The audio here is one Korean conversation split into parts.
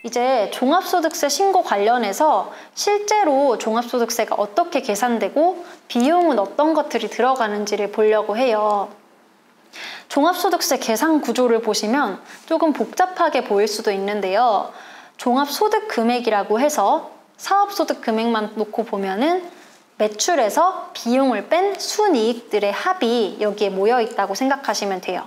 이제 종합소득세 신고 관련해서 실제로 종합소득세가 어떻게 계산되고 비용은 어떤 것들이 들어가는지를 보려고 해요. 종합소득세 계산 구조를 보시면 조금 복잡하게 보일 수도 있는데요. 종합소득 금액이라고 해서 사업소득 금액만 놓고 보면은 매출에서 비용을 뺀 순이익들의 합이 여기에 모여 있다고 생각하시면 돼요.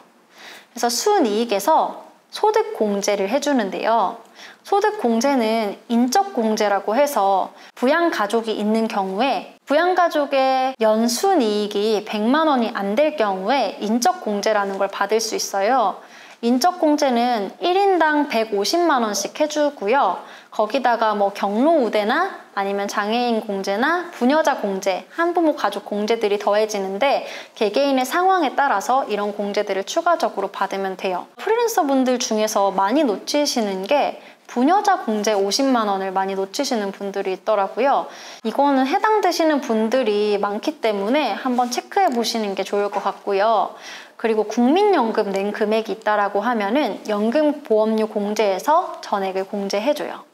그래서 순이익에서 소득공제를 해주는데요. 소득공제는 인적공제라고 해서 부양가족이 있는 경우에 부양가족의 연순이익이 100만 원이 안 될 경우에 인적공제라는 걸 받을 수 있어요. 인적공제는 1인당 150만 원씩 해주고요. 거기다가 뭐 경로우대나 아니면 장애인 공제나 부녀자 공제, 한부모 가족 공제들이 더해지는데 개개인의 상황에 따라서 이런 공제들을 추가적으로 받으면 돼요. 프리랜서 분들 중에서 많이 놓치시는 게 부녀자 공제 50만 원을 많이 놓치시는 분들이 있더라고요. 이거는 해당되시는 분들이 많기 때문에 한번 체크해 보시는 게 좋을 것 같고요. 그리고 국민연금 낸 금액이 있다라고 하면은 연금보험료 공제에서 전액을 공제해줘요.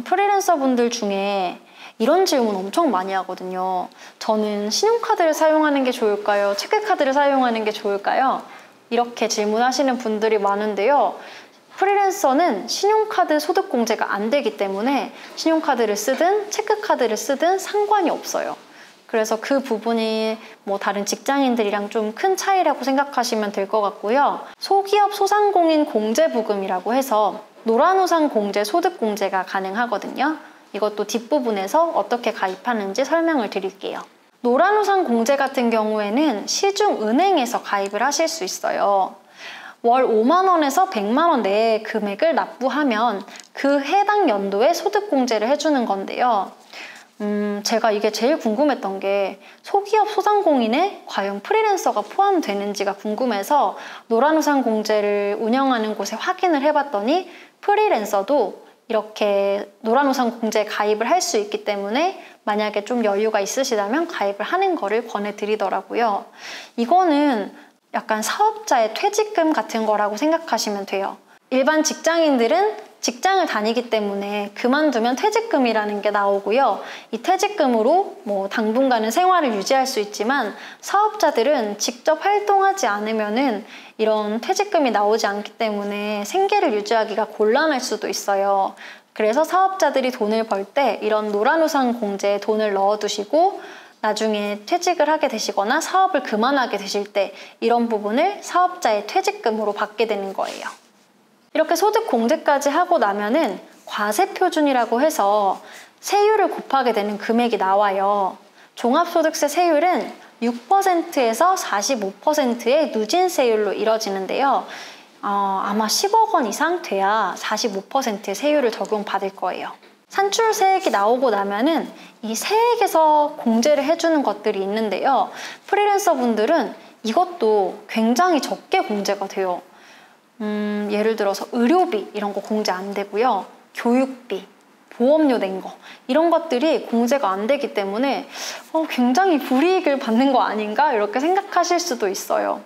프리랜서 분들 중에 이런 질문 엄청 많이 하거든요. 저는 신용카드를 사용하는 게 좋을까요? 체크카드를 사용하는 게 좋을까요? 이렇게 질문하시는 분들이 많은데요. 프리랜서는 신용카드 소득공제가 안 되기 때문에 신용카드를 쓰든 체크카드를 쓰든 상관이 없어요. 그래서 그 부분이 뭐 다른 직장인들이랑 좀 큰 차이라고 생각하시면 될 것 같고요. 소기업 소상공인 공제부금이라고 해서 노란우산 공제 소득공제가 가능하거든요. 이것도 뒷부분에서 어떻게 가입하는지 설명을 드릴게요. 노란우산 공제 같은 경우에는 시중은행에서 가입을 하실 수 있어요. 월 5만 원에서 100만 원 내의 금액을 납부하면 그 해당 연도에 소득공제를 해주는 건데요. 제가 이게 제일 궁금했던 게 소기업 소상공인에 과연 프리랜서가 포함되는지가 궁금해서 노란우산 공제를 운영하는 곳에 확인을 해봤더니 프리랜서도 이렇게 노란우산 공제에 가입을 할 수 있기 때문에 만약에 좀 여유가 있으시다면 가입을 하는 거를 권해드리더라고요. 이거는 약간 사업자의 퇴직금 같은 거라고 생각하시면 돼요. 일반 직장인들은 직장을 다니기 때문에 그만두면 퇴직금이라는 게 나오고요. 이 퇴직금으로 뭐 당분간은 생활을 유지할 수 있지만 사업자들은 직접 활동하지 않으면은 이런 퇴직금이 나오지 않기 때문에 생계를 유지하기가 곤란할 수도 있어요. 그래서 사업자들이 돈을 벌 때 이런 노란우산 공제에 돈을 넣어두시고 나중에 퇴직을 하게 되시거나 사업을 그만하게 되실 때 이런 부분을 사업자의 퇴직금으로 받게 되는 거예요. 이렇게 소득공제까지 하고 나면은 과세표준이라고 해서 세율을 곱하게 되는 금액이 나와요. 종합소득세 세율은 6%에서 45%의 누진세율로 이뤄지는데요. 아마 10억 원 이상 돼야 45%의 세율을 적용받을 거예요. 산출세액이 나오고 나면은 이 세액에서 공제를 해주는 것들이 있는데요. 프리랜서 분들은 이것도 굉장히 적게 공제가 돼요. 예를 들어서 의료비 이런 거 공제 안 되고요. 교육비, 보험료 낸 거 이런 것들이 공제가 안 되기 때문에 굉장히 불이익을 받는 거 아닌가 이렇게 생각하실 수도 있어요.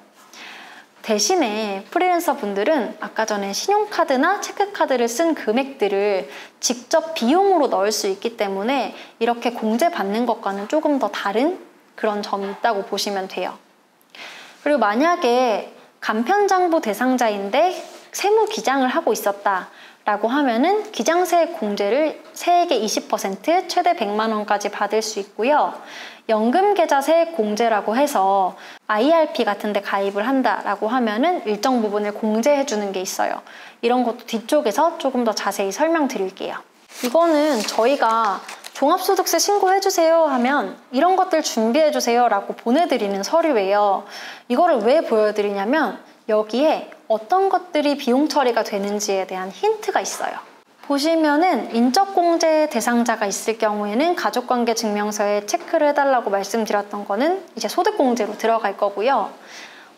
대신에 프리랜서 분들은 아까 전에 신용카드나 체크카드를 쓴 금액들을 직접 비용으로 넣을 수 있기 때문에 이렇게 공제받는 것과는 조금 더 다른 그런 점이 있다고 보시면 돼요. 그리고 만약에 간편장부 대상자인데 세무 기장을 하고 있었다라고 하면은 기장세액 공제를 세액의 20% 최대 100만 원까지 받을 수 있고요. 연금계좌세액 공제라고 해서 IRP 같은 데 가입을 한다라고 하면은 일정 부분을 공제해 주는 게 있어요. 이런 것도 뒤쪽에서 조금 더 자세히 설명드릴게요. 이거는 저희가 종합소득세 신고해주세요 하면 이런 것들 준비해주세요 라고 보내드리는 서류예요. 이거를 왜 보여드리냐면 여기에 어떤 것들이 비용 처리가 되는지에 대한 힌트가 있어요. 보시면은 인적공제 대상자가 있을 경우에는 가족관계증명서에 체크를 해달라고 말씀드렸던 거는 이제 소득공제로 들어갈 거고요.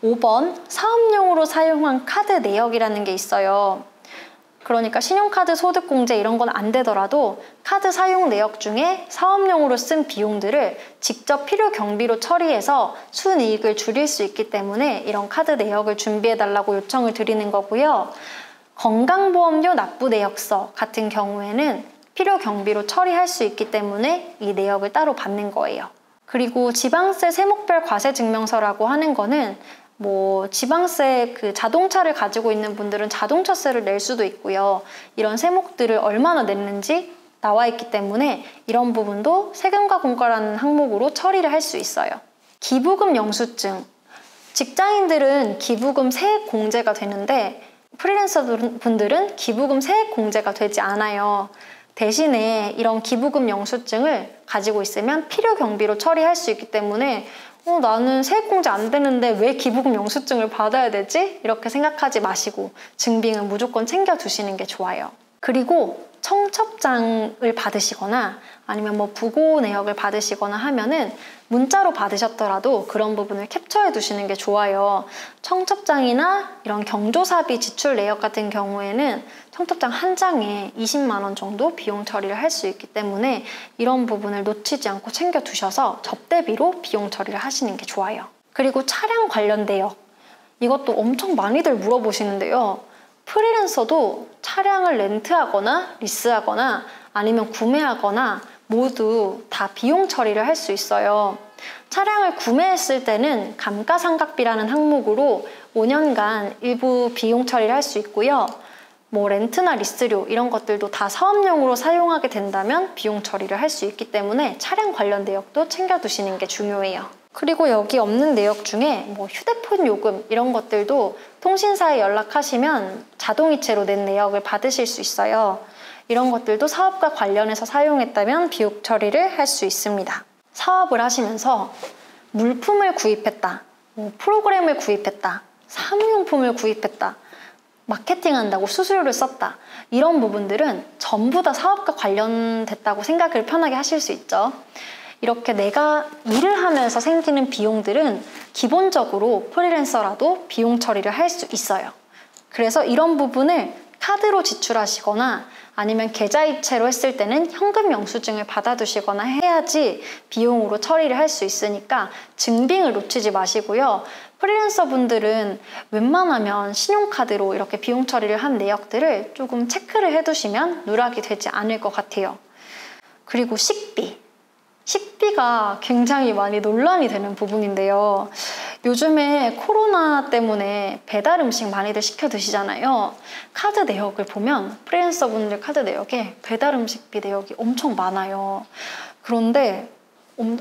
5번 사업용으로 사용한 카드 내역이라는 게 있어요. 그러니까 신용카드 소득공제 이런 건 안 되더라도 카드 사용 내역 중에 사업용으로 쓴 비용들을 직접 필요 경비로 처리해서 순이익을 줄일 수 있기 때문에 이런 카드 내역을 준비해달라고 요청을 드리는 거고요. 건강보험료 납부 내역서 같은 경우에는 필요 경비로 처리할 수 있기 때문에 이 내역을 따로 받는 거예요. 그리고 지방세 세목별 과세증명서라고 하는 거는 뭐 지방세 그 자동차를 가지고 있는 분들은 자동차세를 낼 수도 있고요. 이런 세목들을 얼마나 냈는지 나와 있기 때문에 이런 부분도 세금과 공과라는 항목으로 처리를 할 수 있어요. 기부금 영수증. 직장인들은 기부금 세액 공제가 되는데 프리랜서 분들은 기부금 세액 공제가 되지 않아요. 대신에 이런 기부금 영수증을 가지고 있으면 필요 경비로 처리할 수 있기 때문에 나는 세액공제 안 되는데 왜 기부금 영수증을 받아야 되지? 이렇게 생각하지 마시고 증빙은 무조건 챙겨두시는 게 좋아요. 그리고 청첩장을 받으시거나 아니면 뭐 부고 내역을 받으시거나 하면은 문자로 받으셨더라도 그런 부분을 캡처해 두시는 게 좋아요. 청첩장이나 이런 경조사비 지출 내역 같은 경우에는 청첩장 한 장에 20만 원 정도 비용 처리를 할 수 있기 때문에 이런 부분을 놓치지 않고 챙겨 두셔서 접대비로 비용 처리를 하시는 게 좋아요. 그리고 차량 관련 내역. 이것도 엄청 많이들 물어보시는데요. 프리랜서도 차량을 렌트하거나 리스하거나 아니면 구매하거나 모두 다 비용 처리를 할 수 있어요. 차량을 구매했을 때는 감가상각비라는 항목으로 5년간 일부 비용 처리를 할 수 있고요. 뭐 렌트나 리스료 이런 것들도 다 사업용으로 사용하게 된다면 비용 처리를 할 수 있기 때문에 차량 관련 내역도 챙겨두시는 게 중요해요. 그리고 여기 없는 내역 중에 뭐 휴대폰 요금 이런 것들도 통신사에 연락하시면 자동이체로 낸 내역을 받으실 수 있어요. 이런 것들도 사업과 관련해서 사용했다면 비용 처리를 할 수 있습니다. 사업을 하시면서 물품을 구입했다, 뭐 프로그램을 구입했다, 사무용품을 구입했다, 마케팅한다고 수수료를 썼다, 이런 부분들은 전부 다 사업과 관련됐다고 생각을 편하게 하실 수 있죠. 이렇게 내가 일을 하면서 생기는 비용들은 기본적으로 프리랜서라도 비용 처리를 할 수 있어요. 그래서 이런 부분을 카드로 지출하시거나 아니면 계좌이체로 했을 때는 현금 영수증을 받아두시거나 해야지 비용으로 처리를 할 수 있으니까 증빙을 놓치지 마시고요. 프리랜서 분들은 웬만하면 신용카드로 이렇게 비용 처리를 한 내역들을 조금 체크를 해두시면 누락이 되지 않을 것 같아요. 그리고 식비. 식비가 굉장히 많이 논란이 되는 부분인데요. 요즘에 코로나 때문에 배달 음식 많이들 시켜 드시잖아요. 카드 내역을 보면 프리랜서 분들 카드 내역에 배달 음식비 내역이 엄청 많아요. 그런데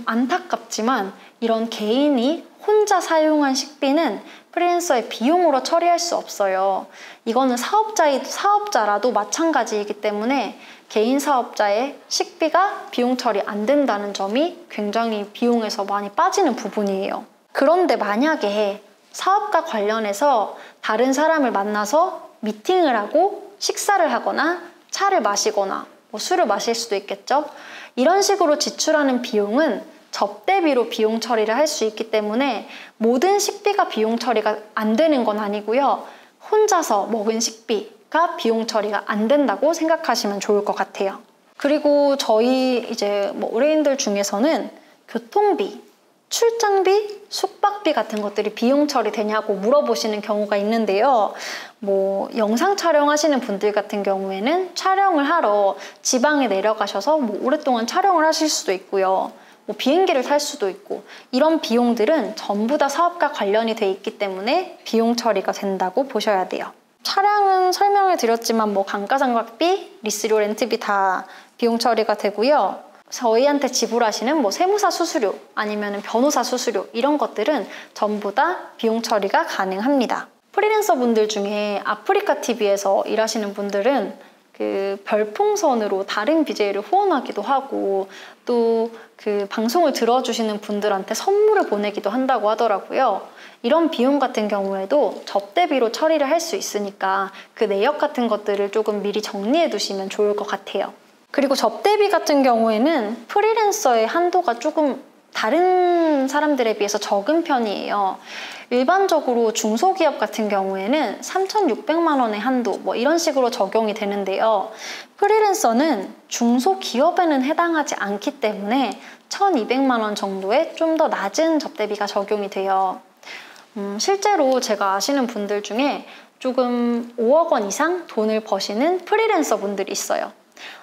안타깝지만 이런 개인이 혼자 사용한 식비는 프리랜서의 비용으로 처리할 수 없어요. 이거는 사업자라도 마찬가지이기 때문에 개인 사업자의 식비가 비용 처리 안 된다는 점이 굉장히 비용에서 많이 빠지는 부분이에요. 그런데 만약에 사업과 관련해서 다른 사람을 만나서 미팅을 하고 식사를 하거나 차를 마시거나 뭐 술을 마실 수도 있겠죠. 이런 식으로 지출하는 비용은 접대비로 비용 처리를 할 수 있기 때문에 모든 식비가 비용 처리가 안 되는 건 아니고요. 혼자서 먹은 식비가 비용 처리가 안 된다고 생각하시면 좋을 것 같아요. 그리고 저희 이제 뭐 의뢰인들 중에서는 교통비, 출장비, 숙박비 같은 것들이 비용 처리되냐고 물어보시는 경우가 있는데요. 뭐 영상 촬영하시는 분들 같은 경우에는 촬영을 하러 지방에 내려가셔서 뭐 오랫동안 촬영을 하실 수도 있고요. 뭐 비행기를 탈 수도 있고 이런 비용들은 전부 다 사업과 관련이 돼 있기 때문에 비용 처리가 된다고 보셔야 돼요. 차량은 설명을 드렸지만 뭐 감가상각비, 리스료, 렌트비 다 비용 처리가 되고요. 저희한테 지불하시는 뭐 세무사 수수료 아니면 변호사 수수료 이런 것들은 전부 다 비용 처리가 가능합니다. 프리랜서 분들 중에 아프리카 TV에서 일하시는 분들은 그 별풍선으로 다른 BJ를 후원하기도 하고 또 그 방송을 들어주시는 분들한테 선물을 보내기도 한다고 하더라고요. 이런 비용 같은 경우에도 접대비로 처리를 할 수 있으니까 그 내역 같은 것들을 조금 미리 정리해 두시면 좋을 것 같아요. 그리고 접대비 같은 경우에는 프리랜서의 한도가 조금 다른 사람들에 비해서 적은 편이에요. 일반적으로 중소기업 같은 경우에는 3,600만 원의 한도 뭐 이런 식으로 적용이 되는데요. 프리랜서는 중소기업에는 해당하지 않기 때문에 1,200만 원 정도의 좀 더 낮은 접대비가 적용이 돼요. 실제로 제가 아시는 분들 중에 조금 5억 원 이상 돈을 버시는 프리랜서 분들이 있어요.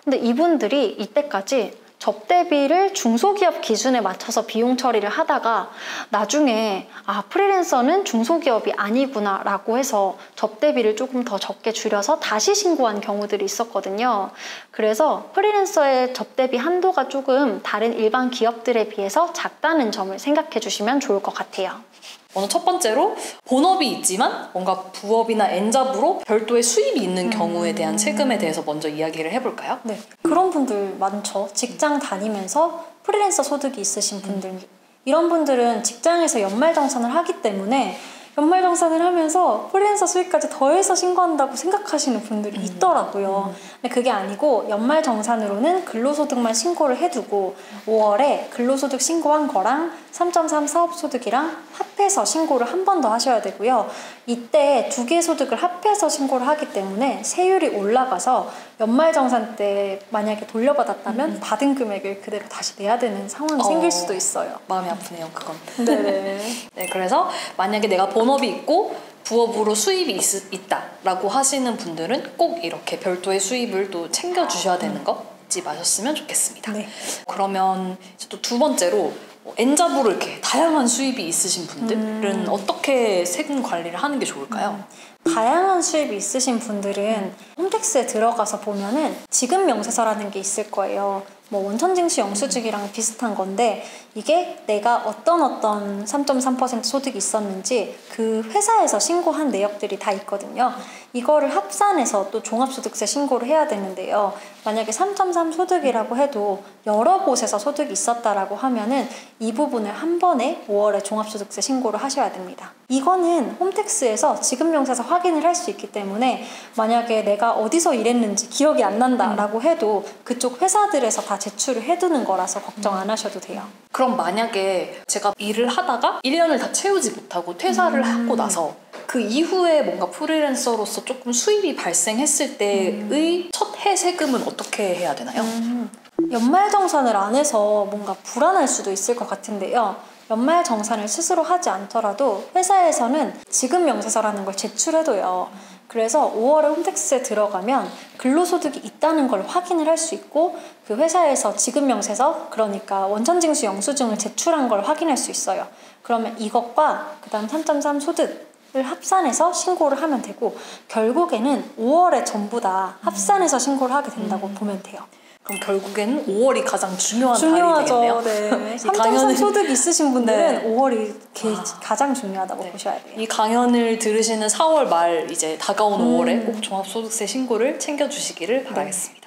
근데 이분들이 이때까지 접대비를 중소기업 기준에 맞춰서 비용 처리를 하다가 나중에 프리랜서는 중소기업이 아니구나 라고 해서 접대비를 조금 더 적게 줄여서 다시 신고한 경우들이 있었거든요. 그래서 프리랜서의 접대비 한도가 조금 다른 일반 기업들에 비해서 작다는 점을 생각해 주시면 좋을 것 같아요. 먼저 첫 번째로 본업이 있지만 뭔가 부업이나 N잡으로 별도의 수입이 있는 경우에 대한 세금에 대해서 먼저 이야기를 해볼까요? 네, 그런 분들 많죠. 직장 다니면서 프리랜서 소득이 있으신 분들. 이런 분들은 직장에서 연말정산을 하기 때문에 연말정산을 하면서 프리랜서 수익까지 더해서 신고한다고 생각하시는 분들이 있더라고요. 근데 그게 아니고 연말정산으로는 근로소득만 신고를 해두고 5월에 근로소득 신고한 거랑 3.3 사업소득이랑 합해서 신고를 한 번 더 하셔야 되고요. 이때 두 개의 소득을 합해서 신고를 하기 때문에 세율이 올라가서 연말정산 때 만약에 돌려받았다면 받은 금액을 그대로 다시 내야 되는 상황이 생길 수도 있어요. 마음이 아프네요, 그건. 네네. 네, 그래서 만약에 내가 본업이 있고 부업으로 수입이 있다라고 하시는 분들은 꼭 이렇게 별도의 수입을 또 챙겨주셔야 되는 거 잊지 마셨으면 좋겠습니다. 네. 그러면 이제 또 두 번째로 N잡으로 이렇게 다양한 수입이 있으신 분들은 어떻게 세금 관리를 하는 게 좋을까요? 다양한 수입이 있으신 분들은 홈택스에 들어가서 보면은 지급 명세서라는 게 있을 거예요. 뭐 원천징수 영수증이랑 비슷한 건데 이게 내가 어떤 3.3% 소득이 있었는지 그 회사에서 신고한 내역들이 다 있거든요. 이거를 합산해서 또 종합소득세 신고를 해야 되는데요. 만약에 3.3 소득이라고 해도 여러 곳에서 소득이 있었다라고 하면은 이 부분을 한 번에 5월에 종합소득세 신고를 하셔야 됩니다. 이거는 홈택스에서 지급명세서 확인을 할 수 있기 때문에 만약에 내가 어디서 일했는지 기억이 안 난다라고 해도 그쪽 회사들에서 다 제출을 해두는 거라서 걱정 안 하셔도 돼요. 그럼 만약에 제가 일을 하다가 1년을 다 채우지 못하고 퇴사를 하고 나서 그 이후에 뭔가 프리랜서로서 조금 수입이 발생했을 때의 첫 해 세금은 어떻게 해야 되나요? 연말정산을 안 해서 뭔가 불안할 수도 있을 것 같은데요. 연말정산을 스스로 하지 않더라도 회사에서는 지급명세서라는 걸 제출해둬요. 그래서 5월에 홈택스에 들어가면 근로소득이 있다는 걸 확인을 할 수 있고 그 회사에서 지급명세서, 그러니까 원천징수 영수증을 제출한 걸 확인할 수 있어요. 그러면 이것과 그 다음 3.3 소득을 합산해서 신고를 하면 되고 결국에는 5월에 전부 다 합산해서 신고를 하게 된다고 보면 돼요. 그럼 결국에는 5월이 가장 중요한 달이 되겠네요. 네. 3.3 소득 있으신 분들은 5월이 가장 중요하다고 보셔야 돼요. 이 강연을 들으시는 4월 말 이제 다가오는 5월에 꼭 종합소득세 신고를 챙겨주시기를 바라겠습니다.